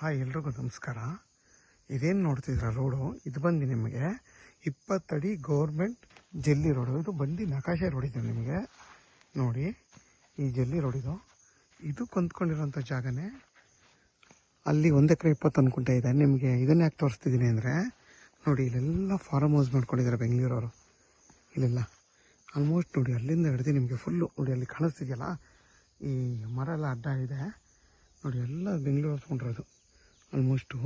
Hi, ಎಲ್ರಿಗೂ ನಮಸ್ಕಾರ. ಇದೇನು ನೋಡ್ತಿದ್ರ ರೋಡು, ಇದು ಬಂದು ನಿಮಗೆ 20 ಅಡಿ ಗೌರ್ಮೆಂಟ್ ಜಲ್ಲಿ ರೋಡು. ಇದು ಬಂದು ನಕಾಶೆ ರೋಡ್ ಇದೆ. ನಿಮಗೆ ನೋಡಿ, ಈ ಜಲ್ಲಿ ರೋಡ್ ಇದು ಕೊಂದ್ಕೊಂಡಿರೋಂಥ ಜಾಗನೇ. ಅಲ್ಲಿ 1 ಎಕರೆ 20 ಅನ್ಕೊಂತ ಇದೆ. ನಿಮಗೆ ಇದನ್ನ ಯಾಕೆ ತೋರಿಸ್ತಿದ್ದೀನಿ ಅಂದರೆ, ನೋಡಿ ಇಲ್ಲೆಲ್ಲ ಫಾರ್ಮ್ ಹೌಸ್ ಮಾಡ್ಕೊಂಡಿದ್ದಾರೆ ಬೆಂಗಳೂರವರು. ಇಲ್ಲೆಲ್ಲ ಆಲ್ಮೋಸ್ಟ್ ನೋಡಿ, ಅಲ್ಲಿಂದ ಹಿಡಿದು ನಿಮಗೆ ಫುಲ್ಲು ನೋಡಿ, ಅಲ್ಲಿ ಕಾಣಿಸ್ತಿದೆಯಲ್ಲ ಈ ಮರ ಎಲ್ಲ ಅಡ್ಡ ಇದೆ ನೋಡಿ, ಎಲ್ಲ ಬೆಂಗಳೂರು ತೊಗೊಂಡಿರೋದು ಆಲ್ಮೋಸ್ಟು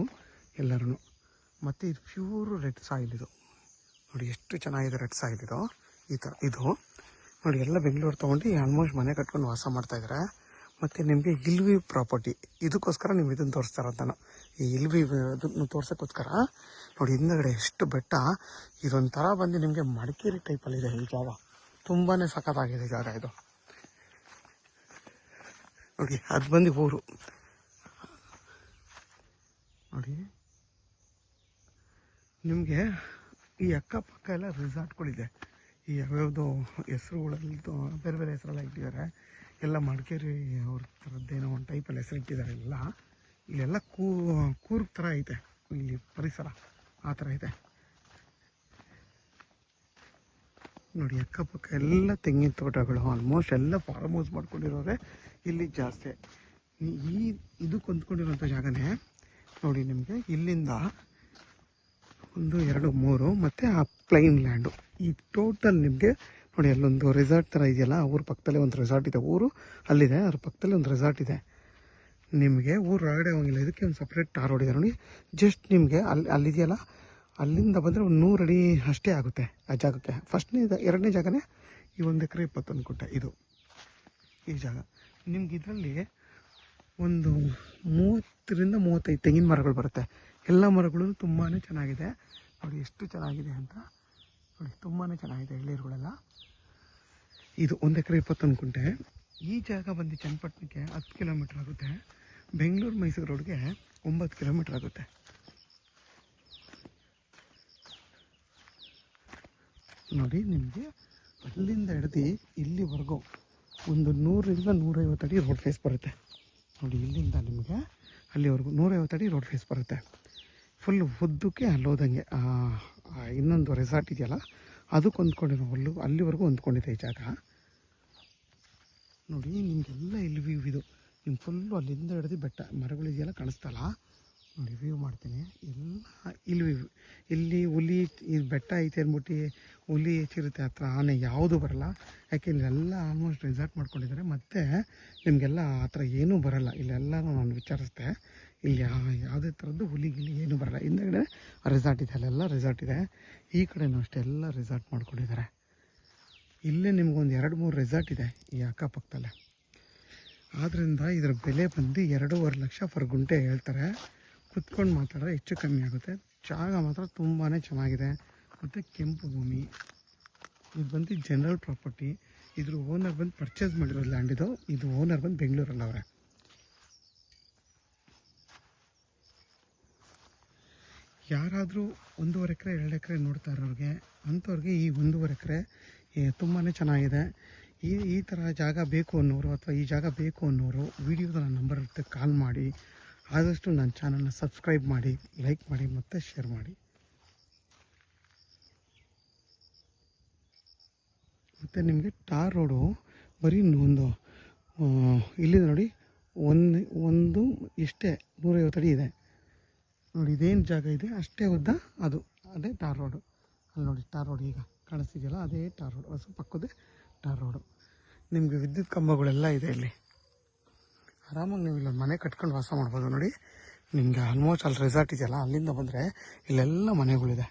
ಎಲ್ಲರೂ. ಮತ್ತು ಇದು ಪ್ಯೂರ್ ರೆಡ್ ಸಾಯಿಲ್. ಇದು ನೋಡಿ ಎಷ್ಟು ಚೆನ್ನಾಗಿದೆ ರೆಡ್ ಸಾಯಿಲ್. ಈ ಥರ ಇದು ನೋಡಿ, ಎಲ್ಲ ಬೆಂಗಳೂರು ತೊಗೊಂಡು ಆಲ್ಮೋಸ್ಟ್ ಮನೆ ಕಟ್ಕೊಂಡು ವಾಸ ಮಾಡ್ತಾಯಿದ್ದಾರೆ. ಮತ್ತು ನಿಮಗೆ ಇಲ್ವಿ ಪ್ರಾಪರ್ಟಿ, ಇದಕ್ಕೋಸ್ಕರ ನೀವು ಇದನ್ನು ತೋರಿಸ್ತಾರಂತ. ಈ ಇಲ್ವಿ ಅದನ್ನು ತೋರ್ಸೋಕ್ಕೋಸ್ಕರ ನೋಡಿ, ಹಿಂದಗಡೆ ಎಷ್ಟು ಬೆಟ್ಟ. ಇದೊಂಥರ ಬಂದು ನಿಮಗೆ ಮಡಿಕೇರಿ ಟೈಪಲ್ಲಿದೆ ಈ ಜಾಗ. ತುಂಬಾ ಸಖತ್ತಾಗಿದೆ ಜಾಗ ಇದು ನೋಡಿ. ಅದು ಬಂದು ಊರು ನೋಡಿ. ನಿಮಗೆ ಈ ಅಕ್ಕಪಕ್ಕ ಎಲ್ಲ ರಿಸಾರ್ಟ್ಗಳಿದೆ. ಈ ಯಾವ್ಯಾವುದೋ ಹೆಸರುಗಳಲ್ಲಿ ಬೇರೆ ಬೇರೆ ಹೆಸರೆಲ್ಲ ಇಟ್ಟಿದ್ದಾರೆ. ಎಲ್ಲ ಮಡಿಕೇರಿ ಅವ್ರ ಥರದ್ದೇನೋ ಒಂದು ಟೈಪಲ್ಲಿ ಹೆಸರು ಇಟ್ಟಿದ್ದಾರೆ. ಇಲ್ಲೆಲ್ಲ ಕೂರ್ಗ್ ಥರ ಐತೆ ಇಲ್ಲಿ ಪರಿಸರ, ಆ ಥರ ಇದೆ ನೋಡಿ. ಅಕ್ಕಪಕ್ಕ ಎಲ್ಲ ತೆಂಗಿನ ತೋಟಗಳು, ಆಲ್ಮೋಸ್ಟ್ ಎಲ್ಲ ಫಾರ್ಮ್ ಹೌಸ್ ಮಾಡ್ಕೊಂಡಿರೋರೆ ಇಲ್ಲಿ ಜಾಸ್ತಿ. ಇದು ಕೊಂದ್ಕೊಂಡಿರೋಂಥ ಜಾಗನೇ ನೋಡಿ. ನಿಮಗೆ ಇಲ್ಲಿಂದ 1 2 3 ಮತ್ತು ಆ ಪ್ಲೈನ್ ಲ್ಯಾಂಡು, ಈ ಟೋಟಲ್ ನಿಮಗೆ ನೋಡಿ. ಅಲ್ಲೊಂದು ರೆಸಾರ್ಟ್ ಥರ ಇದೆಯಲ್ಲ, ಊರ ಪಕ್ಕದಲ್ಲೇ ಒಂದು ರೆಸಾರ್ಟ್ ಇದೆ. ಊರು ಅಲ್ಲಿದೆ, ಅದ್ರ ಪಕ್ಕದಲ್ಲಿ ಒಂದು ರೆಸಾರ್ಟ್ ಇದೆ. ನಿಮಗೆ ಊರು ಹೊರಗಡೆ ಹೋಗಿಲ್ಲ, ಇದಕ್ಕೆ ಒಂದು ಸಪ್ರೇಟ್ ಟಾರ್ ರೋಡ್ ಇದೆ ನೋಡಿ. ಜಸ್ಟ್ ನಿಮಗೆ ಅಲ್ಲಿದೆಯಲ್ಲ, ಅಲ್ಲಿಂದ ಬಂದರೆ ಒಂದು 100 ಅಡಿ ಅಷ್ಟೇ ಆಗುತ್ತೆ ಆ ಜಾಗಕ್ಕೆ. ಎರಡನೇ ಜಾಗನೇ ಈ 1 ಎಕರೆ 20 ಅನ್ಕೊಟ್ಟೆ. ಇದು ಈ ಜಾಗ ನಿಮ್ಗೆ ಇದರಲ್ಲಿ ಒಂದು 30ರಿಂದ 35 ತೆಂಗಿನ ಮರಗಳು ಬರುತ್ತೆ. ಎಲ್ಲ ಮರಗಳು ತುಂಬಾ ಚೆನ್ನಾಗಿದೆ ನೋಡಿ. ಎಷ್ಟು ಚೆನ್ನಾಗಿದೆ ಅಂತ ನೋಡಿ, ತುಂಬಾ ಚೆನ್ನಾಗಿದೆ ಎಳ್ನೀರುಗಳೆಲ್ಲ. ಇದು 1 ಎಕರೆ 20 ಅನ್ಕೊಂಡೆ. ಈ ಜಾಗ ಬಂದು ಚನ್ನಪಟ್ಟಣಕ್ಕೆ 10 ಕಿಲೋಮೀಟ್ರ್ ಆಗುತ್ತೆ. ಬೆಂಗಳೂರು ಮೈಸೂರು ರೋಡ್ಗೆ 9 ಕಿಲೋಮೀಟ್ರ್ ಆಗುತ್ತೆ ನೋಡಿ. ನಿಮಗೆ ಅಲ್ಲಿಂದ ಹಿಡ್ದು ಇಲ್ಲಿವರೆಗೂ ಒಂದು 100ರಿಂದ 150 ಅಡಿ ರೋಡ್ ಫೇಸ್ ಬರುತ್ತೆ ನೋಡಿ. ಇಲ್ಲಿಂದ ನಿಮಗೆ ಅಲ್ಲಿವರೆಗೂ 150 ಅಡಿ ರೋಡ್ ಫೇಸ್ ಬರುತ್ತೆ. ಫುಲ್ ಉದ್ದಕ್ಕೆ ಅಲ್ಲೋದಂಗೆ ಇನ್ನೊಂದು ರೆಸಾರ್ಟ್ ಇದೆಯಲ್ಲ, ಅದಕ್ಕೆ ಹೊಂದ್ಕೊಂಡಿರೋ ಅಲ್ಲಿವರೆಗೂ ಹೊಂದ್ಕೊಂಡಿದೆ ಈ ಜಾಗ ನೋಡಿ. ನಿಮಗೆಲ್ಲ ಇಲ್ಲಿ ವ್ಯೂ ಇದು. ನಿಮ್ಗೆ ಫುಲ್ಲು ಅಲ್ಲಿಂದ ಹಿಡಿದು ಬೆಟ್ಟ ಮರಗಳಿದೆಯಲ್ಲ, ಕಾಣಿಸ್ತಲ್ಲ ನೋಡಿ. ವ್ಯೂ ಮಾಡ್ತೀನಿ ಎಲ್ಲ ಇಲ್ಲಿ ಹುಲಿ, ಇದು ಬೆಟ್ಟ ಐತೆ ಅಂದ್ಬಿಟ್ಟು ಹುಲಿ ಹೆಚ್ಚಿರುತ್ತೆ, ಹತ್ರ ಆನೆ ಯಾವುದು ಬರಲ್ಲ. ಯಾಕೆ ಇಲ್ಲೆಲ್ಲ ಆಲ್ಮೋಸ್ಟ್ ರೆಸಾರ್ಟ್ ಮಾಡ್ಕೊಂಡಿದ್ದಾರೆ. ಮತ್ತು ನಿಮಗೆಲ್ಲ ಆ ಥರ ಏನೂ ಬರಲ್ಲ. ಇಲ್ಲೆಲ್ಲ ನಾನು ವಿಚಾರಿಸ್ದೆ, ಇಲ್ಲಿ ಯಾವುದೇ ಥರದ್ದು ಹುಲಿ ಗಿಲಿ ಏನೂ ಬರಲ್ಲ. ಹಿಂದೆಗಡೆ ರೆಸಾರ್ಟ್ ಇದೆ, ಅಲ್ಲೆಲ್ಲ ರೆಸಾರ್ಟ್ ಇದೆ. ಈ ಕಡೆನೂ ಅಷ್ಟೇ ಎಲ್ಲ ರೆಸಾರ್ಟ್ ಮಾಡ್ಕೊಂಡಿದ್ದಾರೆ. ಇಲ್ಲೇ ನಿಮ್ಗೊಂದು 2-3 ರೆಸಾರ್ಟ್ ಇದೆ ಈ ಅಕ್ಕಪಕ್ಕದಲ್ಲೇ. ಆದ್ದರಿಂದ ಇದರ ಬೆಲೆ ಬಂದು 2.5 ಲಕ್ಷ ಪರ್ ಗುಂಟೆ ಹೇಳ್ತಾರೆ. ಕುತ್ಕೊಂಡು ಮಾತಾಡಿದ್ರೆ ಹೆಚ್ಚು ಕಮ್ಮಿ ಆಗುತ್ತೆ. ಜಾಗ ಮಾತ್ರ ತುಂಬಾ ಚೆನ್ನಾಗಿದೆ. ಮತ್ತು ಕೆಂಪು ಭೂಮಿ. ಇದು ಬಂದು ಜನರಲ್ ಪ್ರಾಪರ್ಟಿ. ಇದ್ರ ಓನರ್ ಬಂದು ಪರ್ಚೇಸ್ ಮಾಡಿರೋ ಲ್ಯಾಂಡ್ ಇದು. ಇದು ಓನರ್ ಬಂದು ಬೆಂಗಳೂರಲ್ಲಿ ಅವರೇ. ಯಾರಾದರೂ 1.5 ಎಕರೆ 2 ಎಕರೆ ನೋಡ್ತಾ ಇರೋರಿಗೆ, ಅಂಥವ್ರಿಗೆ ಈ 1.5 ಎಕರೆ ತುಂಬಾ ಚೆನ್ನಾಗಿದೆ. ಈ ಥರ ಜಾಗ ಬೇಕು ಅನ್ನೋರು, ಅಥವಾ ಈ ಜಾಗ ಬೇಕು ಅನ್ನೋರು ವಿಡಿಯೋದ ನನ್ನ ನಂಬರ್ ಇರುತ್ತೆ, ಕಾಲ್ ಮಾಡಿ. ಆದಷ್ಟು ನನ್ನ ಚಾನಲ್ನ ಸಬ್ಸ್ಕ್ರೈಬ್ ಮಾಡಿ, ಲೈಕ್ ಮಾಡಿ ಮತ್ತು ಶೇರ್ ಮಾಡಿ. ಮತ್ತು ನಿಮಗೆ ಟಾರ್ ರೋಡು ಬರೀ ಒಂದು ಇಲ್ಲಿದೆ ನೋಡಿ, ಒಂದು ಇಷ್ಟೇ 150 ಅಡಿ ಇದೆ ನೋಡಿ. ಇದೇನು ಜಾಗ ಇದೆ ಅಷ್ಟೇ ಉದ್ದ, ಅದೇ ಟಾರ್ ರೋಡು. ಅಲ್ಲಿ ನೋಡಿ ಟಾರ್ ರೋಡ್ ಈಗ ಕಾಣಿಸ್ತಿದೆಯಲ್ಲ, ಅದೇ ಟಾರ್ ರೋಡ್. ಹೊಸ ಪಕ್ಕದೇ ಟಾರ್ ರೋಡು. ನಿಮಗೆ ವಿದ್ಯುತ್ ಕಂಬಗಳೆಲ್ಲ ಇದೆ ಇಲ್ಲಿ. ಆರಾಮಾಗಿ ನೀವು ಇಲ್ಲೊಂದು ಮನೆ ಕಟ್ಕೊಂಡು ವಾಸ ಮಾಡ್ಬೋದು ನೋಡಿ. ನಿಮಗೆ ಆಲ್ಮೋಸ್ಟ್ ಅಲ್ಲಿ ರೆಸಾರ್ಟ್ ಇದೆಯಲ್ಲ, ಅಲ್ಲಿಂದ ಬಂದರೆ ಇಲ್ಲೆಲ್ಲ ಮನೆಗಳಿದೆ.